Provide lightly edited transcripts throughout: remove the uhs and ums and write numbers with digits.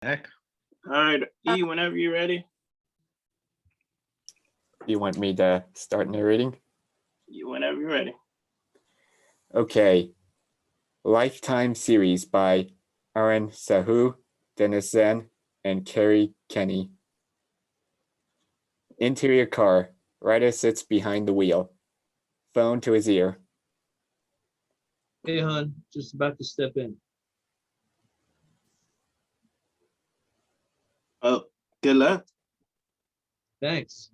Heck. All right, E, whenever you're ready. You want me to start narrating? Whenever you're ready. Okay. Lifetime series by Aaron Sahu, Dennis Zen, and Carrie Kenny. Interior car. Ryder sits behind the wheel. Phone to his ear. Hey, hon, just about to step in. Oh, good luck. Thanks.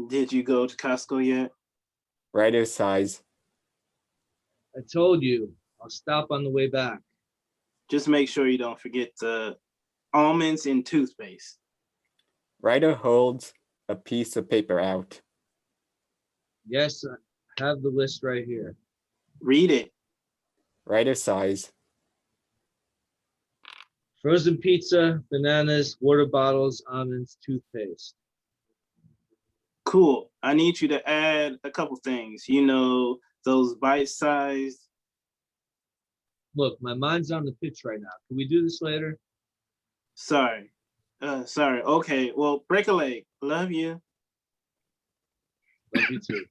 Did you go to Costco yet? Ryder sighs. I told you, I'll stop on the way back. Just make sure you don't forget the almonds and toothpaste. Ryder holds a piece of paper out. Yes, I have the list right here. Read it. Ryder sighs. Frozen pizza, bananas, water bottles, almonds, toothpaste. Cool. I need you to add a couple things. You know, those bite-sized. Look, my mind's on the pitch right now. Can we do this later? Sorry. Okay, well, break a leg. Love you. Love you too.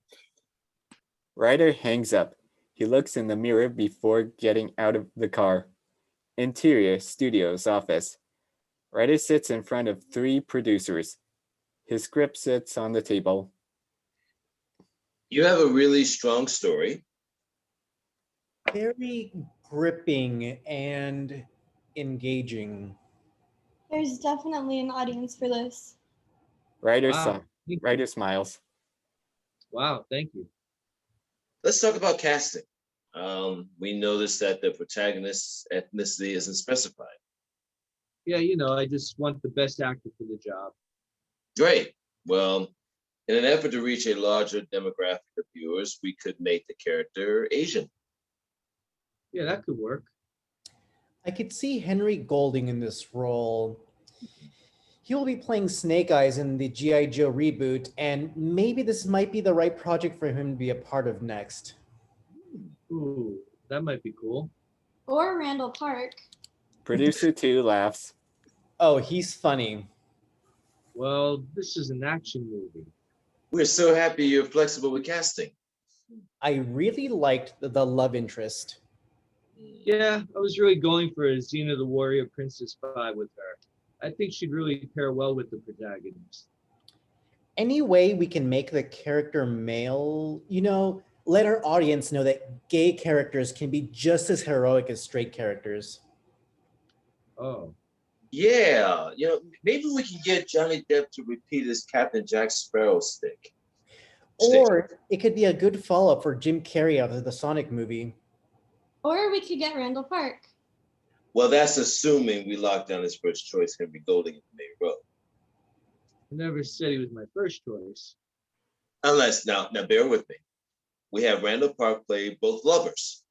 Ryder hangs up. He looks in the mirror before getting out of the car. Interior studios office. Ryder sits in front of 3 producers. His script sits on the table. You have a really strong story. Very gripping and engaging. There's definitely an audience for this. Ryder Wow. Ryder smiles. Wow, thank you. Let's talk about casting. We noticed that the protagonist's ethnicity isn't specified. Yeah, I just want the best actor for the job. Great. Well, in an effort to reach a larger demographic of viewers, we could make the character Asian. Yeah, that could work. I could see Henry Golding in this role. He will be playing Snake Eyes in the G.I. Joe reboot, and maybe this might be the right project for him to be a part of next. Ooh, that might be cool. Or Randall Park. Producer 2 laughs. Oh, he's funny. Well, this is an action movie. We're so happy you're flexible with casting. I really liked the love interest. Yeah, I was really going for a Xena the Warrior Princess vibe with her. I think she'd really pair well with the protagonist. Any way we can make the character male, let our audience know that gay characters can be just as heroic as straight characters. Oh, Yeah, maybe we can get Johnny Depp to repeat his Captain Jack Sparrow stick. Or it could be a good follow-up for Jim Carrey out of the Sonic movie. Or we could get Randall Park. Well, that's assuming we lock down his first choice, Henry Golding, in the main role. I never said he was my first choice. Unless, now bear with me. We have Randall Park play both lovers.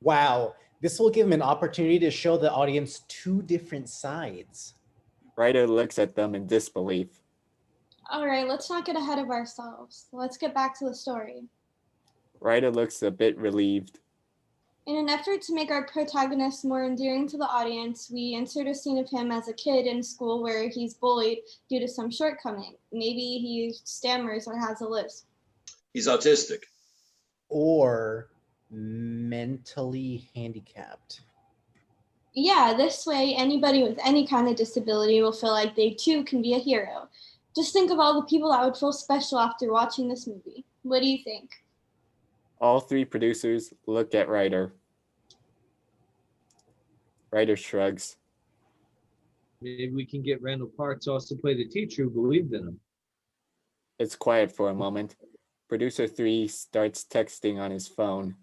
Wow, this will give him an opportunity to show the audience 2 different sides. Ryder looks at them in disbelief. All right, let's not get ahead of ourselves. Let's get back to the story. Ryder looks a bit relieved. In an effort to make our protagonist more endearing to the audience, we insert a scene of him as a kid in school where he's bullied due to some shortcoming. Maybe he stammers or has a lisp. He's autistic. Or mentally handicapped. Yeah, this way anybody with any kind of disability will feel like they too can be a hero. Just think of all the people that would feel special after watching this movie. What do you think? All 3 producers look at Ryder. Ryder shrugs. Maybe we can get Randall Park to also play the teacher who believed in him. It's quiet for a moment. Producer 3 starts texting on his phone.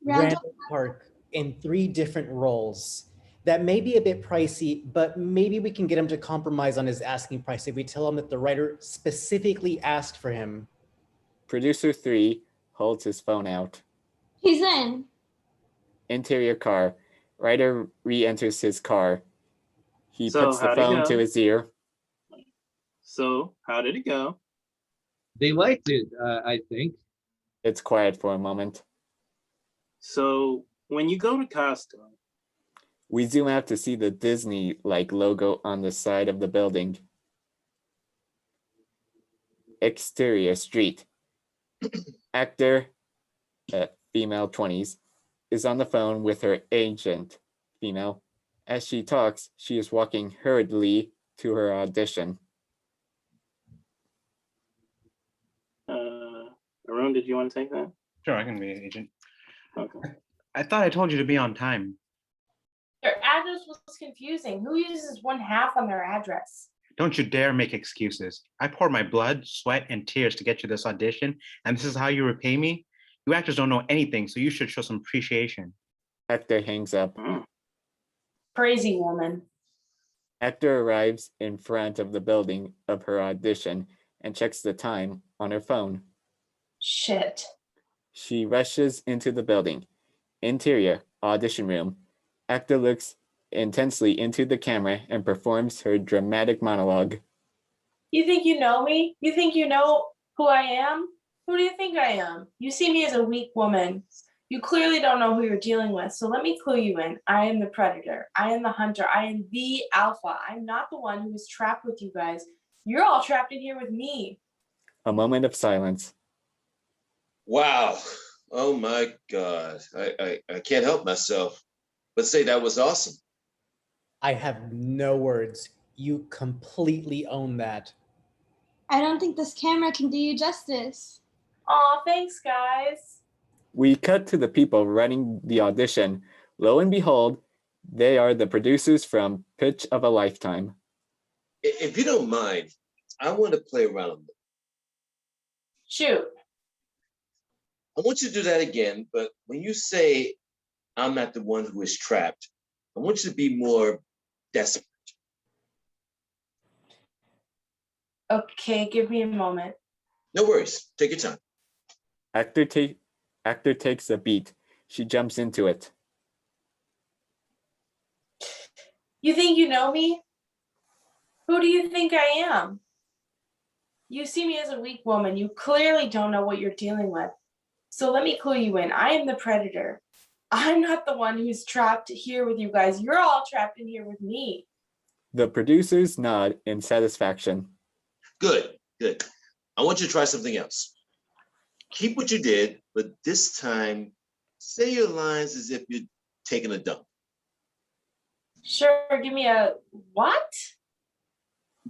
Randall Park in 3 different roles. That may be a bit pricey, but maybe we can get him to compromise on his asking price if we tell him that the writer specifically asked for him. Producer 3 holds his phone out. He's in. Interior car. Ryder re-enters his car. He So, puts the how'd it phone go? to his ear. So, how did it go? They liked it, I think. It's quiet for a moment. So, when you go to Costco, We zoom out to see the Disney-like logo on the side of the building. Exterior street. Actor, female 20s, is on the phone with her agent, female. As she talks, she is walking hurriedly to her audition. Arun, did you want to take that? Sure, I can be an agent. Okay. I thought I told you to be on time. Their address was confusing. Who uses 1/2 on their address? Don't you dare make excuses. I poured my blood, sweat, and tears to get you this audition, and this is how you repay me? You actors don't know anything, so you should show some appreciation. Actor hangs up. Crazy woman. Actor arrives in front of the building of her audition and checks the time on her phone. Shit. She rushes into the building. Interior, audition room. Actor looks intensely into the camera and performs her dramatic monologue. You think you know me? You think you know who I am? Who do you think I am? You see me as a weak woman. You clearly don't know who you're dealing with, so let me clue you in. I am the predator. I am the hunter. I am the alpha. I'm not the one who is trapped with you guys. You're all trapped in here with me. A moment of silence. Wow. Oh my God. I can't help myself but say that was awesome. I have no words. You completely own that. I don't think this camera can do you justice. Aw, thanks, guys. We cut to the people running the audition. Lo and behold, they are the producers from Pitch of a Lifetime. If you don't mind, I want to play around a little. Shoot. I want you to do that again, but when you say I'm not the one who is trapped, I want you to be more desperate. Okay, give me a moment. No worries. Take your time. Actor takes a beat. She jumps into it. You think you know me? Who do you think I am? You see me as a weak woman. You clearly don't know what you're dealing with. So let me clue you in. I am the predator. I'm not the one who's trapped here with you guys. You're all trapped in here with me. The producers nod in satisfaction. Good, good. I want you to try something else. Keep what you did, but this time, say your lines as if you're taking a dump. Sure, give me a what?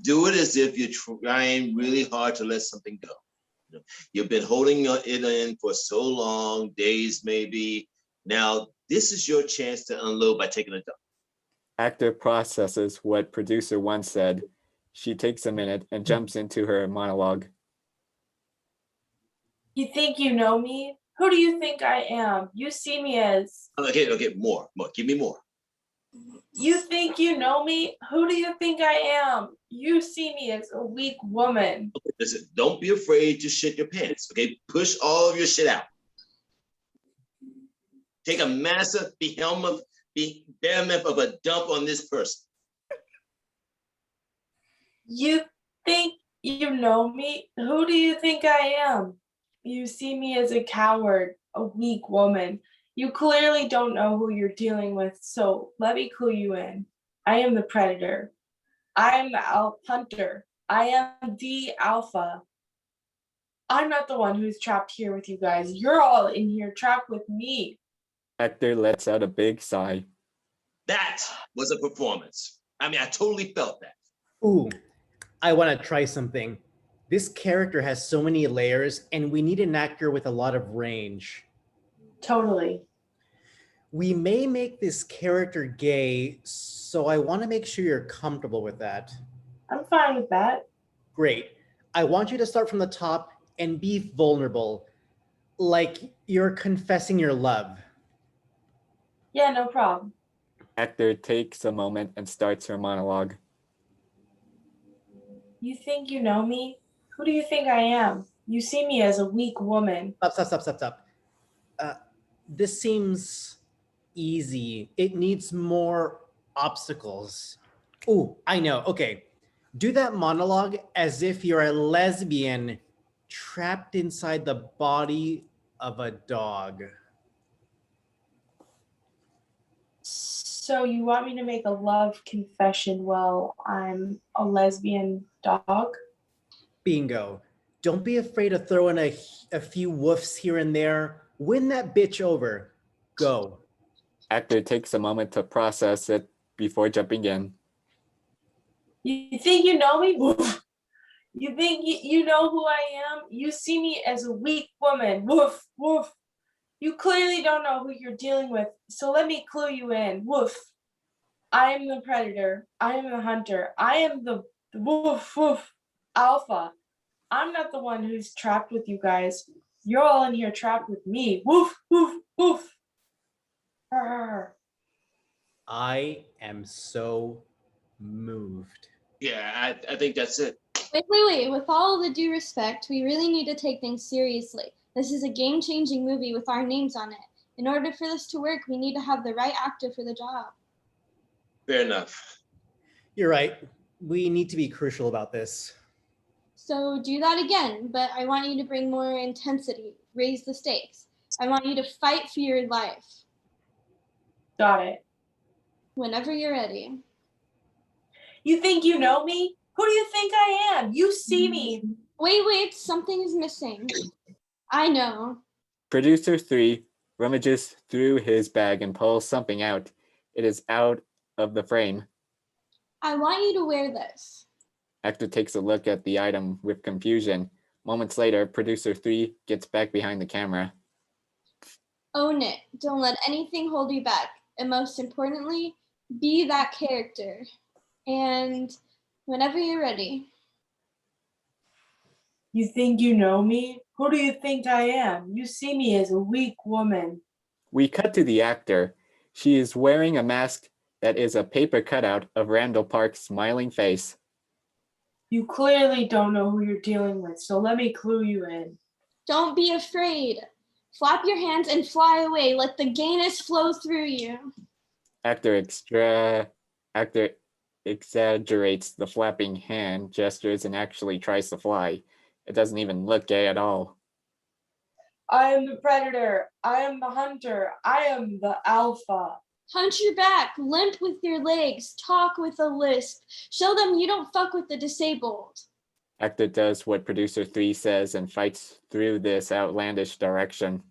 Do it as if you're trying really hard to let something go. You've been holding it in for so long, days maybe. Now, this is your chance to unload by taking a dump. Actor processes what producer once said. She takes a minute and jumps into her monologue. You think you know me? Who do you think I am? You see me as... Okay, more. Give me more. You think you know me? Who do you think I am? You see me as a weak woman. Listen, don't be afraid to shit your pants, okay? Push all of your shit out. Take a massive behemoth of a dump on this person. You think you know me? Who do you think I am? You see me as a coward, a weak woman. You clearly don't know who you're dealing with, so let me clue you in. I am the predator. I am the hunter. I am the alpha. I'm not the one who's trapped here with you guys. You're all in here trapped with me. Actor lets out a big sigh. That was a performance. I mean, I totally felt that. Ooh, I want to try something. This character has so many layers, and we need an actor with a lot of range. Totally. We may make this character gay, so I want to make sure you're comfortable with that. I'm fine with that. Great. I want you to start from the top and be vulnerable, like you're confessing your love. Yeah, no problem. Actor takes a moment and starts her monologue. You think you know me? Who do you think I am? You see me as a weak woman. Stop. This seems easy. It needs more obstacles. Ooh, I know. Okay. Do that monologue as if you're a lesbian trapped inside the body of a dog. So you want me to make a love confession while I'm a lesbian dog? Bingo. Don't be afraid to throw in a few woofs here and there. Win that bitch over. Go. Actor takes a moment to process it before jumping in. You think you know me? Woof. You think you know who I am? You see me as a weak woman. Woof, woof. You clearly don't know who you're dealing with, so let me clue you in. Woof. I am the predator. I am the hunter. I am the woof, woof, alpha. I'm not the one who's trapped with you guys. You're all in here trapped with me. Woof, woof, woof. Arr. I am so moved. Yeah, I think that's it. Wait. With all the due respect, we really need to take things seriously. This is a game-changing movie with our names on it. In order for this to work, we need to have the right actor for the job. Fair enough. You're right. We need to be crucial about this. So do that again, but I want you to bring more intensity, raise the stakes. I want you to fight for your life. Got it. Whenever you're ready. You think you know me? Who do you think I am? You see me. Wait, something is missing. I know. Producer 3 rummages through his bag and pulls something out. It is out of the frame. I want you to wear this. Actor takes a look at the item with confusion. Moments later, producer 3 gets back behind the camera. Own it. Don't let anything hold you back. And most importantly, be that character. And whenever you're ready. You think you know me? Who do you think I am? You see me as a weak woman. We cut to the actor. She is wearing a mask that is a paper cutout of Randall Park's smiling face. You clearly don't know who you're dealing with, so let me clue you in. Don't be afraid. Flap your hands and fly away. Let the gayness flow through you. Actor exaggerates the flapping hand gestures and actually tries to fly. It doesn't even look gay at all. I am the predator. I am the hunter. I am the alpha. Hunch your back, limp with your legs, talk with a lisp. Show them you don't fuck with the disabled. Actor does what producer 3 says and fights through this outlandish direction.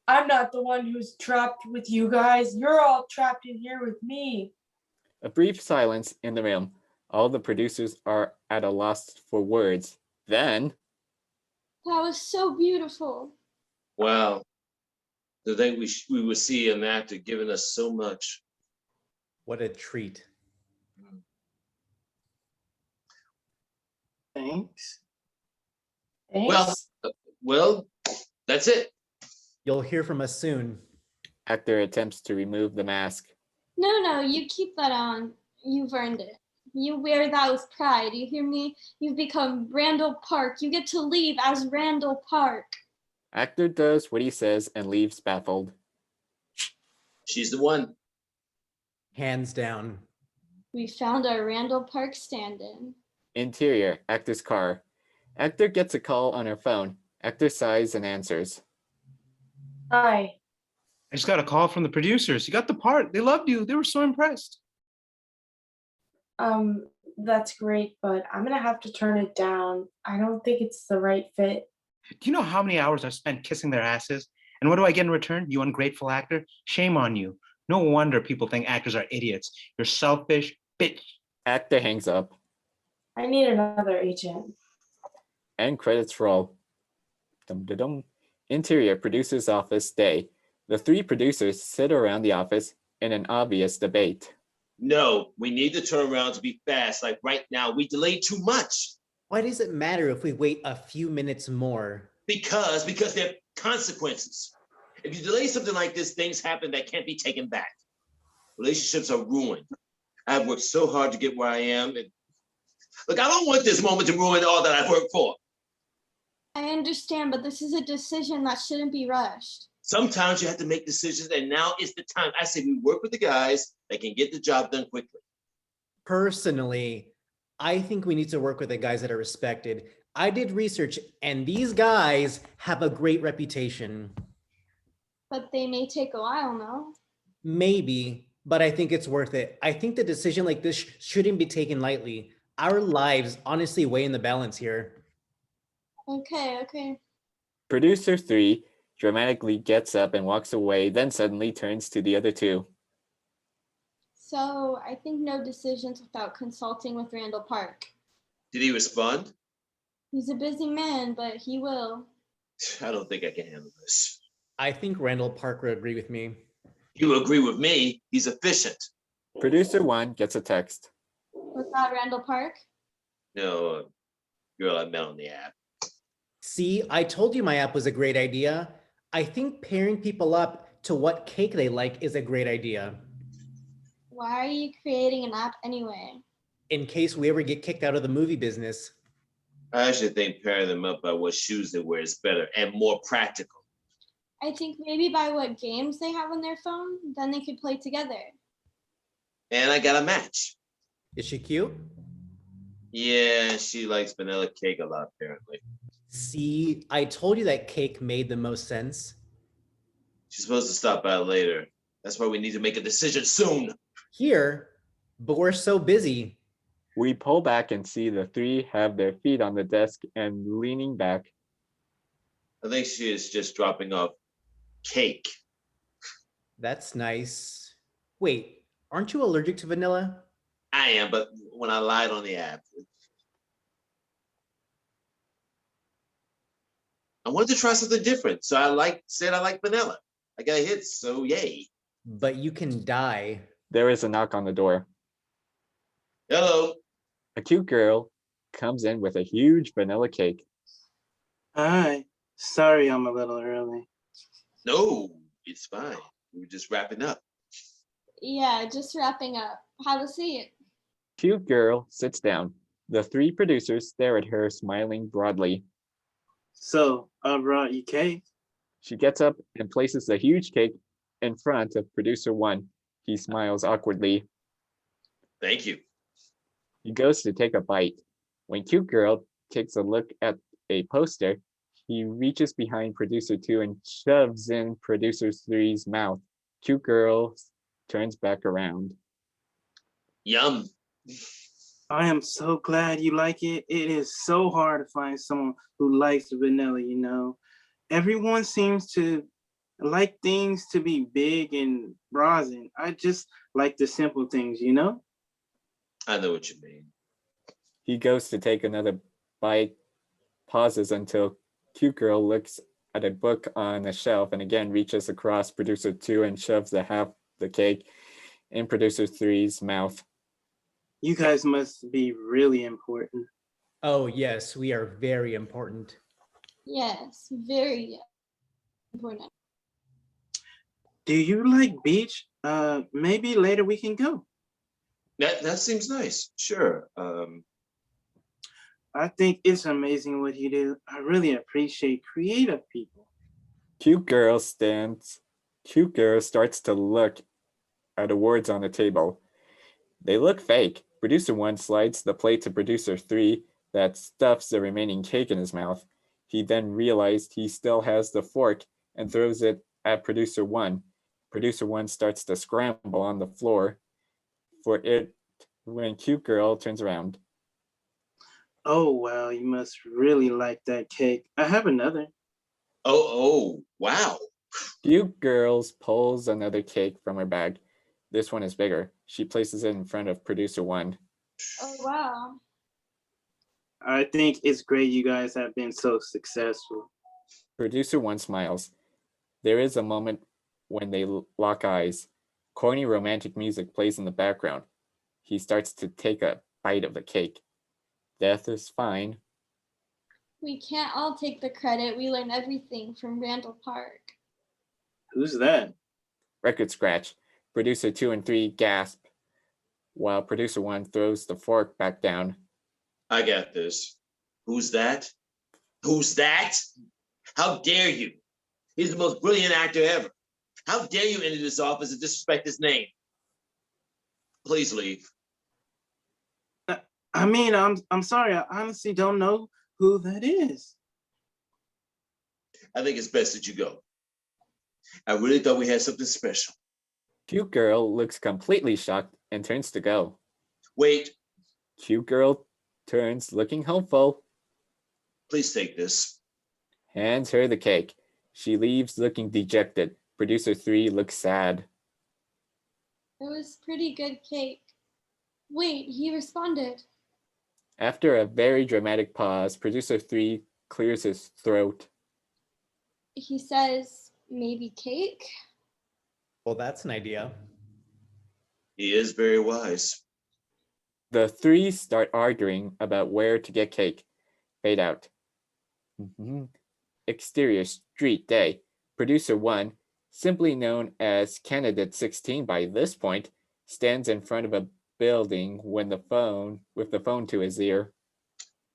I'm not the one who's trapped with you guys. You're all trapped in here with me. A brief silence in the room. All the producers are at a loss for words. Then, That was so beautiful. Wow. To think we would see an actor giving us so much. What a treat. Thanks. Thanks. Well, that's it. You'll hear from us soon. actor attempts to remove the mask. No, you keep that on. You've earned it. You wear that with pride. You hear me? You've become Randall Park. You get to leave as Randall Park. Actor does what he says and leaves baffled. She's the one. Hands down. We found our Randall Park stand-in. Interior, actor's car. Actor gets a call on her phone. Actor sighs and answers. Hi. I just got a call from the producers. You got the part. They loved you. They were so impressed. That's great, but I'm gonna have to turn it down. I don't think it's the right fit. Do you know how many hours I've spent kissing their asses? And what do I get in return, you ungrateful actor? Shame on you. No wonder people think actors are idiots. You're selfish, bitch. Actor hangs up. I need another agent. And credits roll. Dum-da-dum. Interior, producer's office, day. The three producers sit around the office in an obvious debate. No, we need the turnaround to be fast. Like right now, we delayed too much. Why does it matter if we wait a few minutes more? Because there are consequences. If you delay something like this, things happen that can't be taken back. Relationships are ruined. I've worked so hard to get where I am. And look, I don't want this moment to ruin all that I've worked for. I understand, but this is a decision that shouldn't be rushed. Sometimes you have to make decisions, and now is the time. I say we work with the guys that can get the job done quickly. Personally, I think we need to work with the guys that are respected. I did research, and these guys have a great reputation. But they may take a while, no? Maybe, but I think it's worth it. I think the decision like this shouldn't be taken lightly. Our lives honestly weigh in the balance here. Okay. Producer 3 dramatically gets up and walks away, then suddenly turns to the other two. So I think no decisions without consulting with Randall Park. Did he respond? He's a busy man, but he will. I don't think I can handle this. I think Randall Park would agree with me. You agree with me? He's efficient. Producer 1 gets a text. Was that Randall Park? No, girl I met on the app. See, I told you my app was a great idea. I think pairing people up to what cake they like is a great idea. Why are you creating an app anyway? In case we ever get kicked out of the movie business. I actually think pairing them up by what shoes they wear is better and more practical. I think maybe by what games they have on their phone, then they could play together. And I got a match. Is she cute? Yeah, she likes vanilla cake a lot, apparently. See, I told you that cake made the most sense. She's supposed to stop by later. That's why we need to make a decision soon. Here, but we're so busy. We pull back and see the three have their feet on the desk and leaning back. I think she is just dropping off cake. That's nice. Wait, aren't you allergic to vanilla? I am, but when I lied on the app, I wanted to try something different. So said I like vanilla. I got hit, so yay. But you can die. There is a knock on the door. Hello. A cute girl comes in with a huge vanilla cake. Hi. Sorry I'm a little early. No, it's fine. We were just wrapping up. Yeah, just wrapping up. Have a seat. Cute girl sits down. The three producers stare at her, smiling broadly. So, I brought you cake. She gets up and places the huge cake in front of producer 1. He smiles awkwardly. Thank you. He goes to take a bite. When cute girl takes a look at a poster, he reaches behind producer 2 and shoves in producer 3's mouth. Cute girl turns back around. Yum. I am so glad you like it. It is so hard to find someone who likes vanilla, you know. Everyone seems to like things to be big and brazen. I just like the simple things, you know? I know what you mean. He goes to take another bite, pauses until cute girl looks at a book on a shelf and again reaches across producer 2 and shoves the half the cake in producer 3's mouth. You guys must be really important. Oh, yes, we are very important. Yes, very important. Do you like beach? Maybe later we can go. That seems nice. Sure. I think it's amazing what you do. I really appreciate creative people. Cute girl starts to look at the words on the table. They look fake. Producer 1 slides the plate to producer 3 that stuffs the remaining cake in his mouth. He then realized he still has the fork and throws it at producer 1. Producer 1 starts to scramble on the floor for it when cute girl turns around. Oh, wow, you must really like that cake. I have another. Oh, wow. Cute girl pulls another cake from her bag. This one is bigger. She places it in front of producer 1. Oh, wow. I think it's great you guys have been so successful. Producer 1 smiles. There is a moment when they lock eyes. Corny romantic music plays in the background. He starts to take a bite of the cake. Death is fine. We can't all take the credit. We learn everything from Randall Park. Who's that? Record scratch. Producer 2 and 3 gasp, while producer 1 throws the fork back down. I got this. Who's that? Who's that? How dare you? He's the most brilliant actor ever. How dare you enter this office and disrespect his name? Please leave. I mean, I'm sorry. I honestly don't know who that is. I think it's best that you go. I really thought we had something special. Cute girl looks completely shocked and turns to go. Wait, Cute girl turns, looking hopeful, please take this. hands her the cake. She leaves looking dejected. Producer 3 looks sad. It was pretty good cake. Wait, he responded. After a very dramatic pause, producer 3 clears his throat. He says, maybe cake? Well, that's an idea. He is very wise. The three start arguing about where to get cake. Fade out. Exterior street day. Producer 1, simply known as Candidate 16 by this point, stands in front of a building with the phone to his ear.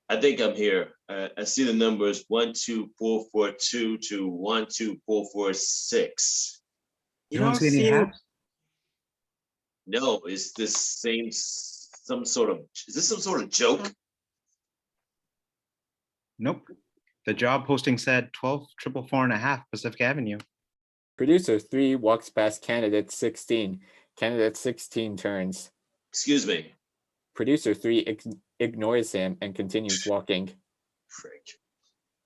I think I'm here. I see the numbers 12442 to 12446. You don't see any hats? No, is this some sort of joke? Nope. The job posting said 12,444.5 Pacific Avenue. Producer 3 walks past Candidate 16. Candidate 16 turns. Excuse me. Producer 3 ignores him and continues walking. Frick.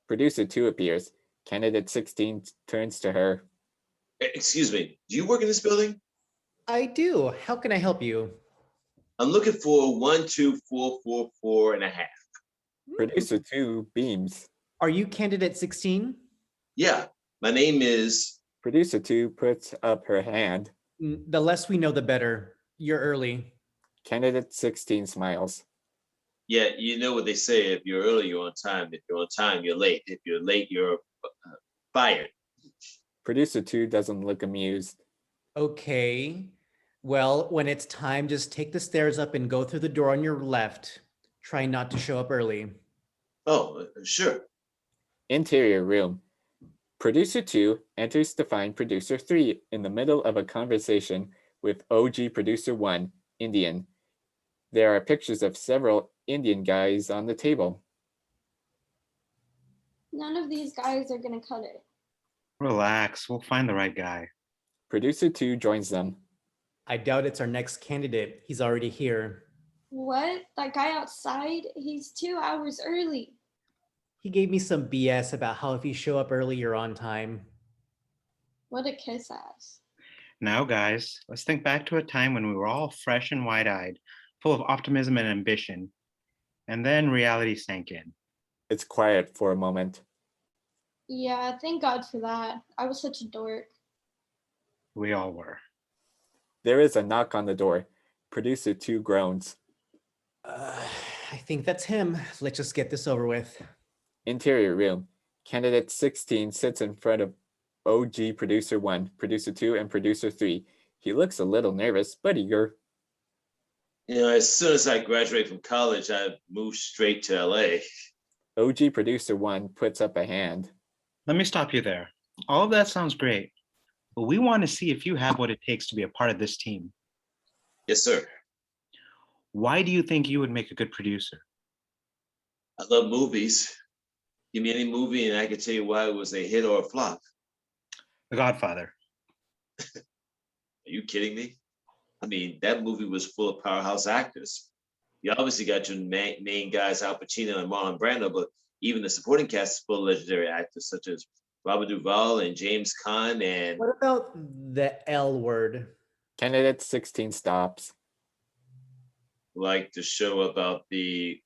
Producer 2 appears. Candidate 16 turns to her. Excuse me. Do you work in this building? I do. How can I help you? I'm looking for 12444 and a half. Producer 2 beams. Are you candidate 16? Yeah, my name is. Producer 2 puts up her hand. The less we know, the better. You're early. Candidate 16 smiles. Yeah, you know what they say. If you're early, you're on time. If you're on time, you're late. If you're late, you're fired. Producer 2 doesn't look amused. Okay. Well, when it's time, just take the stairs up and go through the door on your left. Try not to show up early. Oh, sure. Interior room. Producer 2 enters to find Producer 3 in the middle of a conversation with OG Producer 1, Indian. There are pictures of several Indian guys on the table. None of these guys are gonna cut it. Relax, we'll find the right guy. Producer 2 joins them. I doubt it's our next candidate. He's already here. What? That guy outside? He's 2 hours early. He gave me some BS about how if you show up early, you're on time. What a kiss ass. Now, guys, let's think back to a time when we were all fresh and wide-eyed, full of optimism and ambition. And then reality sank in. It's quiet for a moment. Yeah, thank God for that. I was such a dork. We all were. There is a knock on the door. Producer 2 groans. I think that's him. Let's just get this over with. Interior room. Candidate 16 sits in front of OG Producer 1, Producer 2, and Producer 3. He looks a little nervous, but eager. You know, as soon as I graduate from college, I moved straight to LA. OG Producer 1 puts up a hand. Let me stop you there. All of that sounds great, but we want to see if you have what it takes to be a part of this team. Yes, sir. Why do you think you would make a good producer? I love movies. Give me any movie and I can tell you why it was a hit or a flop. The Godfather. Are you kidding me? I mean, that movie was full of powerhouse actors. You obviously got your main guys, Al Pacino and Marlon Brando, but even the supporting cast is full of legendary actors such as Robert Duvall and James Caan and. What about the L word? Candidate 16 stops. Like the show about the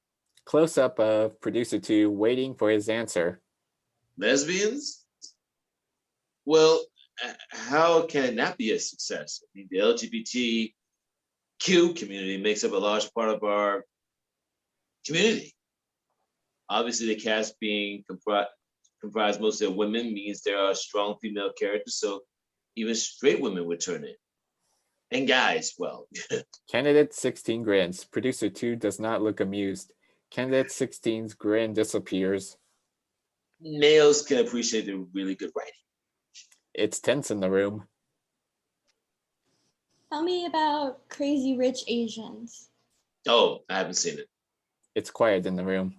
Close up of Producer 2 waiting for his answer. lesbians? Well, how can it not be a success? I mean, the LGBTQ community makes up a large part of our community. Obviously, the cast being comprised mostly of women means there are strong female characters, so even straight women would turn in. And guys, well. Candidate 16 grins. Producer 2 does not look amused. Candidate 16's grin disappears. Males can appreciate the really good writing. It's tense in the room. Tell me about Crazy Rich Asians. Oh, I haven't seen it. It's quiet in the room.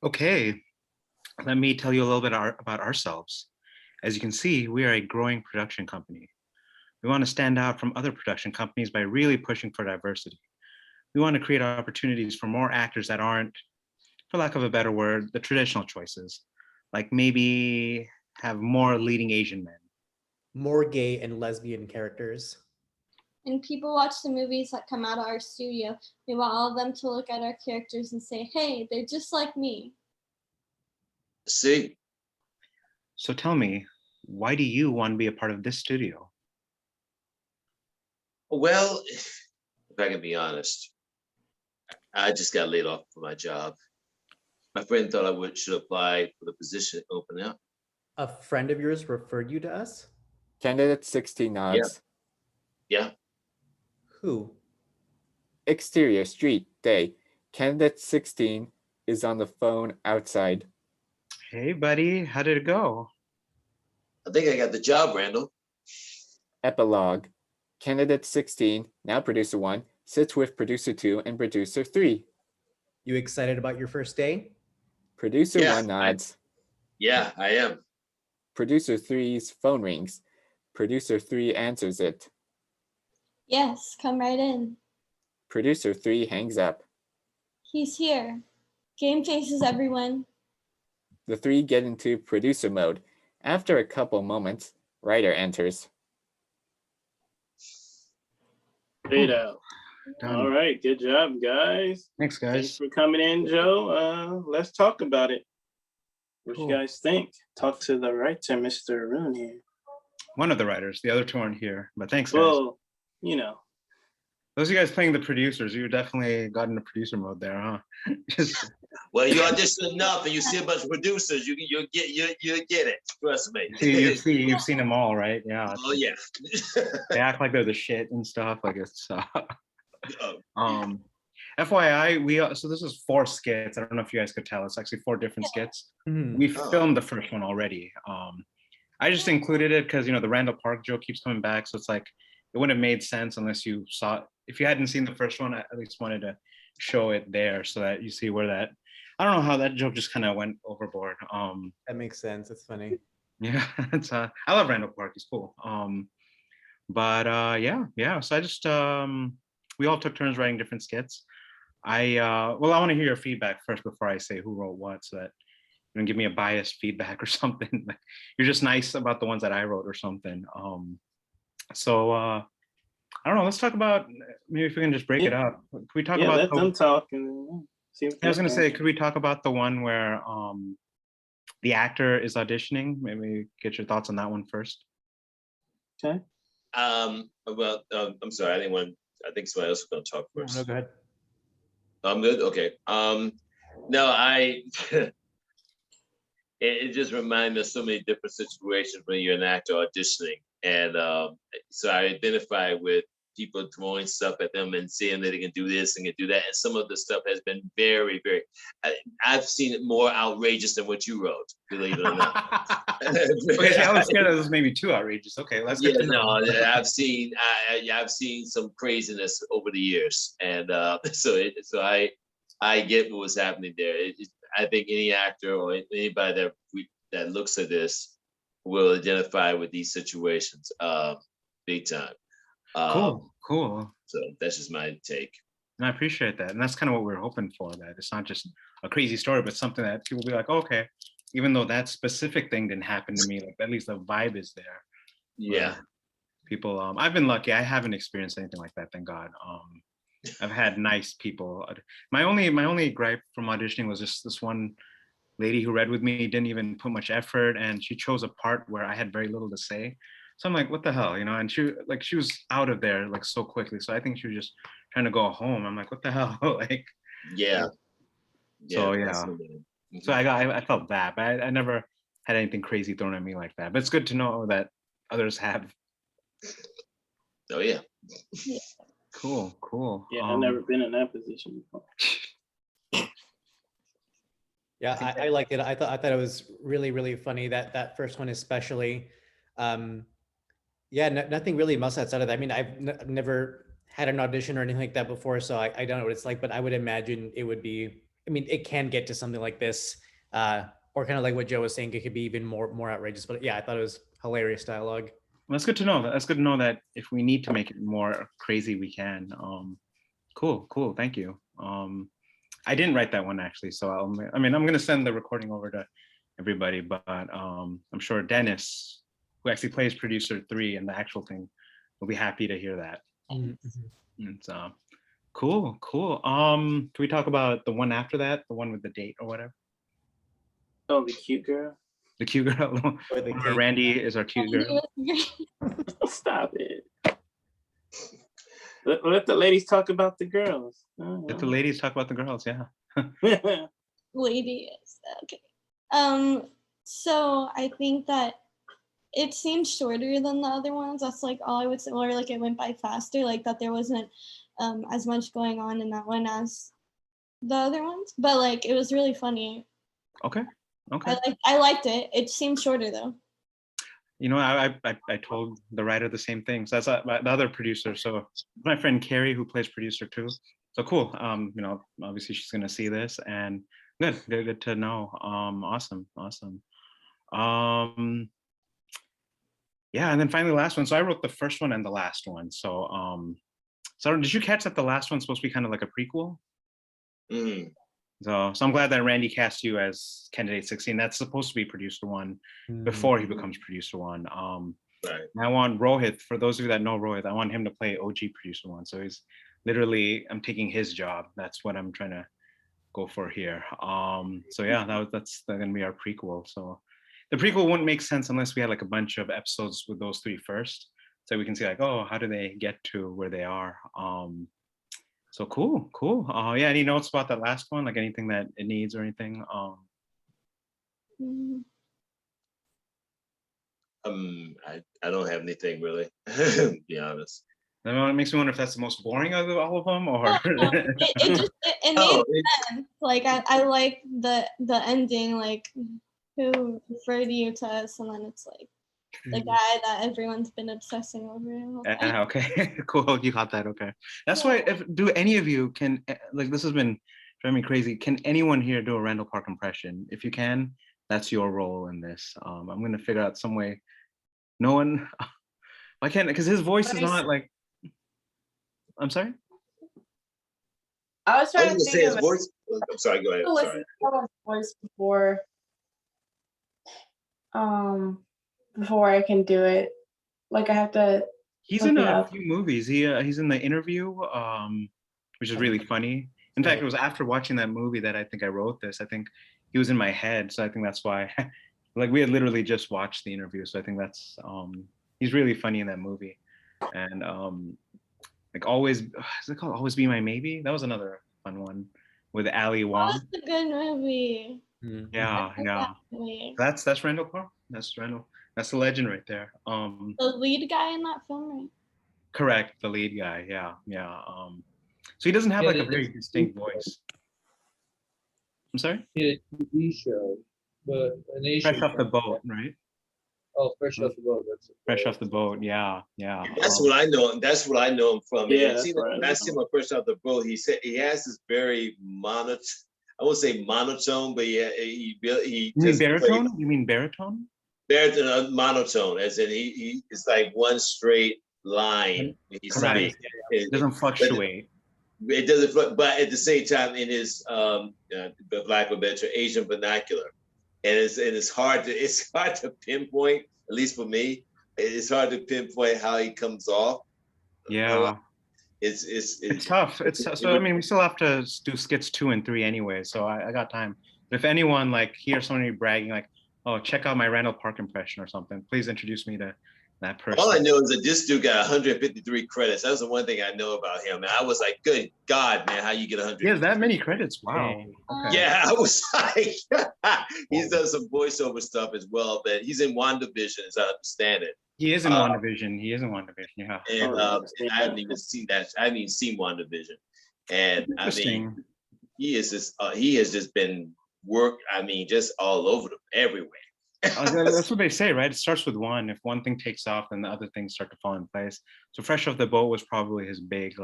Okay, let me tell you a little bit about ourselves. As you can see, we are a growing production company. We want to stand out from other production companies by really pushing for diversity. We want to create opportunities for more actors that aren't, for lack of a better word, the traditional choices. Like maybe have more leading Asian men. More gay and lesbian characters. When people watch the movies that come out of our studio, we want all of them to look at our characters and say, hey, they're just like me. See, So tell me, why do you want to be a part of this studio? well, if I can be honest, I just got laid off from my job. My friend thought I should apply for the position opening up. A friend of yours referred you to us? Candidate 16 nods. Yeah. Who? Exterior, street, day. Candidate 16 is on the phone outside. Hey, buddy, how did it go? I think I got the job, Randall. Epilogue. Candidate 16, now producer 1, sits with producer 2 and producer 3. You excited about your first day? Producer Yeah, 1 nods. Yeah, I am. Producer 3's phone rings. Producer 3 answers it. Yes, come right in. Producer 3 hangs up. He's here. Game faces, everyone. The three get into producer mode. After a couple moments, writer enters. Fade out. Done. All right, good job, guys. Thanks, Thanks guys. for coming in, Joe. Let's talk about it. What Cool. you guys think? Talk to the writer, Mr. Arun here. One of the writers, the other two aren't here, but thanks, guys. Well, you know, Those of you guys playing the producers, you definitely got into producer mode there, huh? Just Well, you audition enough and you see a bunch of producers, you'll get it. Trust me. you've seen them all, right? Yeah. Oh yeah. They act like they're the shit and stuff. Like it's Oh, FYI, so this is 4 skits. I don't know if you guys could tell. It's actually 4 different skits. Mhm. We Oh. filmed the first one already. I just included it because the Randall Park joke keeps coming back, so it's like it wouldn't have made sense unless you saw. If you hadn't seen the first one, I at least wanted to show it there so that you see where that. I don't know how that joke just kind of went overboard. That makes sense. It's funny. Yeah, it's I love Randall Park. He's cool. Yeah. So I just we all took turns writing different skits. I want to hear your feedback first before I say who wrote what, so that you don't give me a biased feedback or something. You're just nice about the ones that I wrote or something. I don't know. Let's talk about maybe if we can just break it up. Could we talk about? let them talk and see what I was they gonna think. say, could we talk about the one where the actor is auditioning? Maybe get your thoughts on that one first. Okay. well, I'm sorry. I think somebody else was going to talk No, first. go ahead. I'm good. Okay. No, it just reminded me of so many different situations when you're an actor auditioning, and so I identify with people throwing stuff at them and saying that they can do this and can do that, and some of the stuff has been very, very. I've seen it more outrageous than what you wrote, believe it or not. Okay, see, I was scared that was maybe too outrageous. Okay, let's get to know. No, I've seen some craziness over the years, and so I get what was happening there. I think any actor or anybody that looks at this will identify with these situations, big time. Cool. So that's just my take. And I appreciate that, and that's kind of what we're hoping for. That it's not just a crazy story, but something that people will be like, oh, okay, even though that specific thing didn't happen to me, like at least the vibe is there. Yeah. People, I've been lucky. I haven't experienced anything like that, thank God. I've had nice people. My only gripe from auditioning was just this one lady who read with me didn't even put much effort, and she chose a part where I had very little to say. So I'm like, what the hell, and she was out of there like so quickly. So I think she was just trying to go home. I'm like, what the hell, like. Yeah. So yeah. Mm-hmm. So I felt bad, but I never had anything crazy thrown at me like that. But it's good to know that others have. Oh yeah. Cool. Yeah, I've never been in that position before. Yeah, I liked it. I thought it was really, really funny, that first one especially. Yeah, nothing really much outside of that. I mean, I've never had an audition or anything like that before, so I don't know what it's like, but I would imagine it would be. I mean, it can get to something like this, or kind of like what Joe was saying. It could be even more outrageous. But yeah, I thought it was hilarious dialogue. That's good to know. That's good to know that if we need to make it more crazy, we can. Cool. Thank you. I didn't write that one actually, so I mean, I'm gonna send the recording over to everybody, but I'm sure Dennis, who actually plays producer 3 in the actual thing, will be happy to hear that. And so, cool. Can we talk about the one after that, the one with the date or whatever? Oh, the cute girl. The cute girl. Randy is our cute girl. Stop it. Let the ladies talk about the girls. Let the ladies talk about the girls. Yeah. Ladies. Okay. So I think that it seemed shorter than the other ones. That's like all I would say, or like it went by faster, like that there wasn't as much going on in that one as the other ones. But like it was really funny. Okay. I liked it. It seemed shorter though. You know, I told the writer the same thing. So that's the other producer. So my friend Carrie, who plays producer 2. So cool. You know, obviously she's gonna see this, and good to know. Awesome. Yeah, and then finally the last one. So I wrote the first one and the last one. So so did you catch that the last one's supposed to be kind of like a prequel? So I'm glad that Randy cast you as candidate 16. That's supposed to be producer 1 before he becomes producer 1. Right. I want Rohit, for those of you that know Rohit, I want him to play OG producer 1. So he's literally, I'm taking his job. That's what I'm trying to go for here. So yeah, that's gonna be our prequel. So the prequel wouldn't make sense unless we had like a bunch of episodes with those 3 first, so we can see like, oh, how do they get to where they are? So cool. Yeah, any notes about that last one? Like anything that it needs or anything? I don't have anything really, to be honest. It makes me wonder if that's the most boring of all of them, or It made sense. Like I like the ending, like who referred you to us, and then it's like the guy that everyone's been obsessing over. Okay, cool. You got that. Okay, that's why. Do any of you can, like, this has been driving me crazy. Can anyone here do a Randall Park impression? If you can, that's your role in this. I'm gonna figure out some way. No one. I can't, because his voice is not like. I'm sorry. I was trying to say think his of voice. I'm sorry. Go ahead. I've Sorry. listened to someone's voice before I can do it. Like I have to. He's in a few movies. He's in The Interview, which is really funny. In fact, it was after watching that movie that I think I wrote this. I think he was in my head, so I think that's why. Like we had literally just watched The Interview, so I think that's he's really funny in that movie. And like Always, is it called Always Be My Maybe? That was another fun one with Ali Wong. That's a good movie. Yeah. That's Randall Park. That's Randall. That's the legend right there. The lead guy in that film, right? Correct, the lead guy. Yeah. So he doesn't have like a very distinct voice. I'm sorry? He had a TV show, but an Asian. Fresh Off the Boat, right? Oh, Fresh Off the Boat. That's Fresh Off the Boat. Yeah. That's what I know. That's what I know him from. Yeah, when I see him on Fresh Off the Boat, he said he has this very monotone. I won't say monotone, but he You mean baritone? You mean baritone? Baritone, monotone, as in he it's like one straight line. Correct. It doesn't fluctuate. It doesn't, but at the same time, in his Black or better Asian vernacular, and it's hard to pinpoint. At least for me, it's hard to pinpoint how he comes off. Yeah, it's tough. So I mean, we still have to do skits 2 and 3 anyway. So I got time. If anyone like hears somebody bragging like, "Oh, check out my Randall Park impression" or something, please introduce me to that person. All I know is that this dude got 153 credits. That's the one thing I know about him. And I was like, good God, man, how you get 100? He has that many credits. Wow. Okay. Yeah, I was like, he's done some voiceover stuff as well, but he's in WandaVision, as I understand it. He is in WandaVision. Yeah. And I haven't even seen that. I haven't even seen WandaVision. And I mean, he has just been just all over them, everywhere. That's what they say, right? It starts with one. If one thing takes off, then the other things start to fall in place. So Fresh Off the Boat was probably his big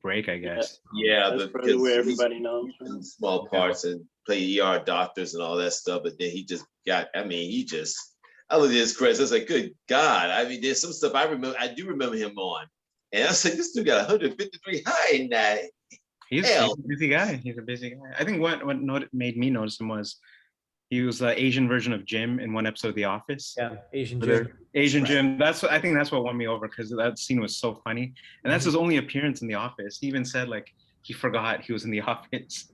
break, I guess. Yeah, that's probably where everybody knows. Small parts and play ER doctors and all that stuff, but then he just got. I mean, he just I was just crazy. I was like, good God. I mean, there's some stuff I do remember him on. And I was like, this dude got 153 high in that. He's a busy guy. He's a busy guy. I think what made me notice him was he was the Asian version of Jim in one episode of The Office. Yeah, Asian Jim. Asian Jim. I think that's what won me over because that scene was so funny. And that's his only appearance in The Office. He even said like he forgot he was in The Office.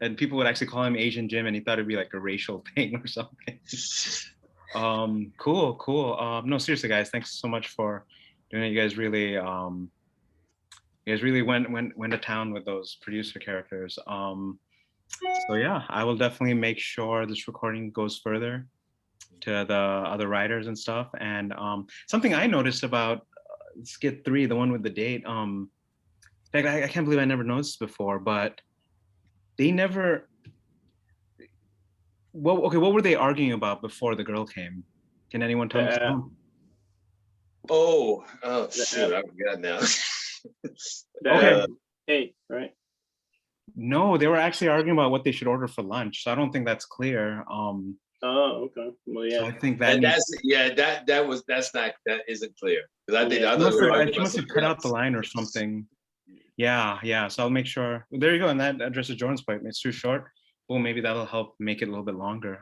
And people would actually call him Asian Jim and he thought it'd be like a racial thing or something. Cool. No, seriously guys, thanks so much for doing it. You guys really went to town with those producer characters. So yeah, I will definitely make sure this recording goes further to the other writers and stuff. And something I noticed about skit 3, the one with the date, in fact, I can't believe I never noticed before, but they never, what were they arguing about before the girl came? Can anyone tell me? Oh, shoot, I forgot now. Okay. Hey, right? No, they were actually arguing about what they should order for lunch. So I don't think that's clear. Oh, okay. Well, yeah. So I think that that isn't clear. Because I think she must have cut out the line or something. Yeah. So I'll make sure. There you go. And that addresses Jordan's point. It's too short. Well, maybe that'll help make it a little bit longer.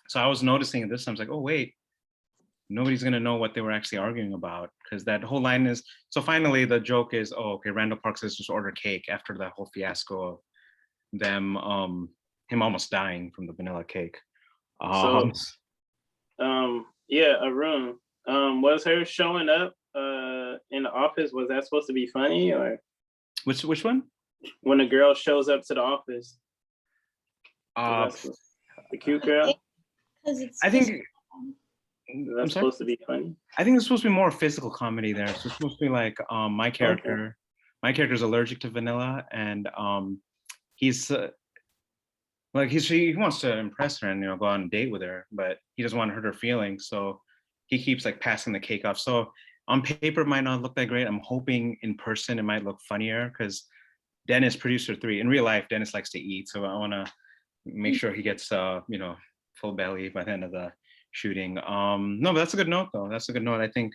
So I was noticing this. I was like, oh wait, nobody's gonna know what they were actually arguing about because that whole line is. So finally, the joke is, oh, okay. Randall Park says just order cake after that whole fiasco of them, him almost dying from the vanilla cake. Yeah, Arun. Was her showing up in the office, was that supposed to be funny or which one? When a girl shows up to the office. The cute girl? I think that's supposed to be funny. I think it's supposed to be more physical comedy there. So it's supposed to be like my character's allergic to vanilla and he's like he wants to impress her and go on a date with her, but he doesn't want to hurt her feelings. So he keeps like passing the cake off. So on paper it might not look that great. I'm hoping in person it might look funnier because Dennis, producer 3, in real life, Dennis likes to eat. So I want to make sure he gets full belly by the end of the shooting. No, but that's a good note though. That's a good note. I think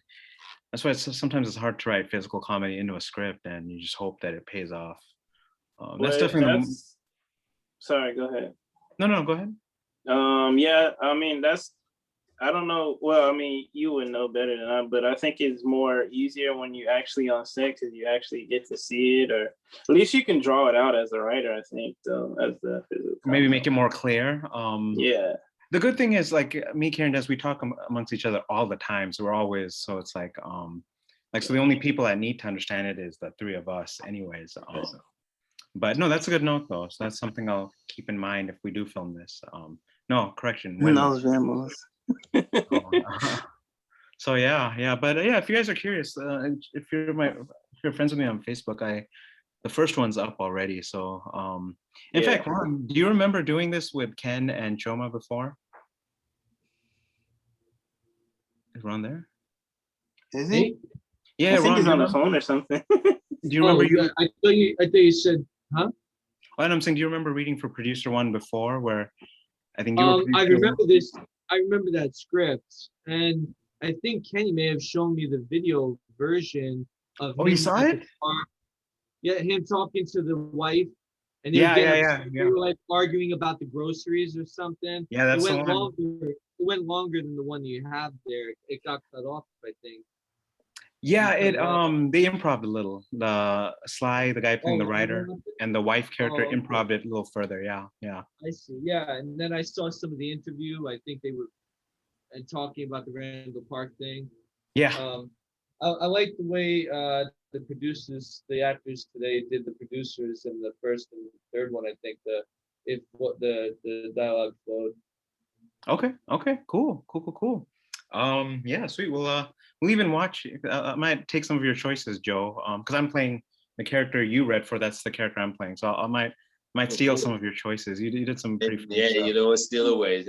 that's why sometimes it's hard to write physical comedy into a script and you just hope that it pays off. That's definitely. Sorry, go ahead. No, go ahead. Yeah, I mean, I don't know. Well, I mean, you would know better than I, but I think it's more easier when you actually on set because you actually get to see it, or at least you can draw it out as a writer, I think, though, as the physical. Maybe make it more clear. Yeah. The good thing is, like me, Karen, Des, we talk amongst each other all the time. So we're always, so it's like so the only people that need to understand it is the 3 of us anyways. But no, that's a good note though. So that's something I'll keep in mind if we do film this. No, correction. So yeah. But yeah, if you guys are curious, if you're friends with me on Facebook, the first one's up already. So in fact, Ron, do you remember doing this with Ken and Choma before? Is Ron there? Is he? Yeah, I think Ron, he's on the phone or something. Do you remember? I thought you said, huh? And I'm saying, do you remember reading for producer 1 before, where I think you were? I remember this. I remember that script, and I think Kenny may have shown me the video version of. Oh, you saw it? Yeah, him talking to the wife, and they were like arguing about the groceries or something. Yeah, that's it went longer. It went longer than the one you have there. It got cut off, I think. Yeah, they improv a little. The Sly, the guy playing the writer, and the wife character improv it a little further. Yeah. I see. Yeah, and then I saw some of the interview. I think they were talking about the Randall Park thing. Yeah. I like the way the producers, the actors today did the producers in the first and third one. I think the dialogue flowed. Okay. Cool. Yeah, sweet. We'll even watch. I might take some of your choices, Joe, because I'm playing the character you read for. That's the character I'm playing. So I might steal some of your choices. You did some pretty funny stuff. Steal away.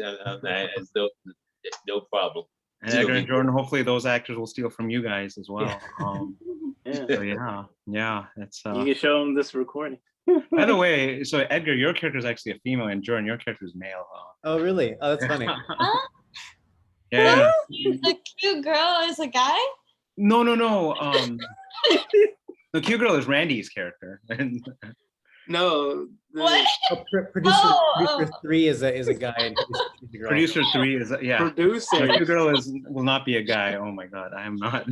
No problem. And Edgar and Jordan, hopefully those actors will steal from you guys as well. So yeah. It's you can show them this recording. By the way, so Edgar, your character is actually a female, and Jordan, your character is male. Oh, really? Oh, that's funny. Yeah. The cute girl is a guy? No. The cute girl is Randy's character. No. What? Producer, Oh, producer 3 is a guy, and she's a girl. Producer 3 is yeah. Producer. The cute girl will not be a guy. Oh my god, I am not.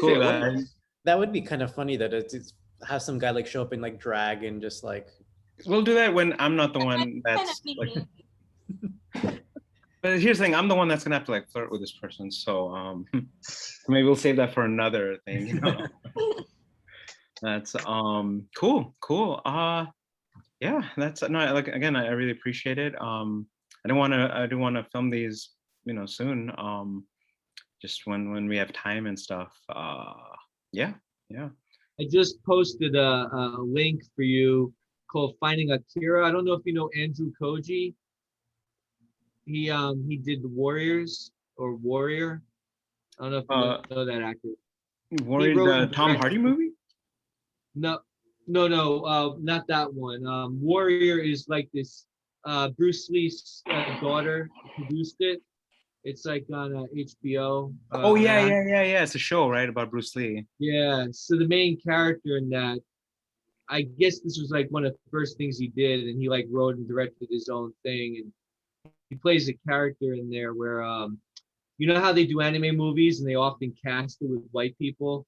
Cool guys. That would be kind of funny that it's have some guy like show up in like drag and just like. We'll do that when I'm not the one that's like. But here's the thing, I'm the one that's gonna have to like flirt with this person. So maybe we'll save that for another thing, you know. That's cool. Yeah, that's no, like again, I really appreciate it. I do want to film these, you know, soon. Just when we have time and stuff. Yeah. I just posted a link for you called Finding Akira. I don't know if you know Andrew Koji. He did the Warriors or Warrior. I don't know if you know that actor. Warrior, the Tom Hardy movie? No, not that one. Warrior is like this. Bruce Lee's daughter produced it. It's like on HBO. Oh yeah. It's a show, right, about Bruce Lee. Yeah. So the main character in that, I guess this was like one of the first things he did, and he like wrote and directed his own thing, and he plays a character in there where you know how they do anime movies and they often cast it with white people.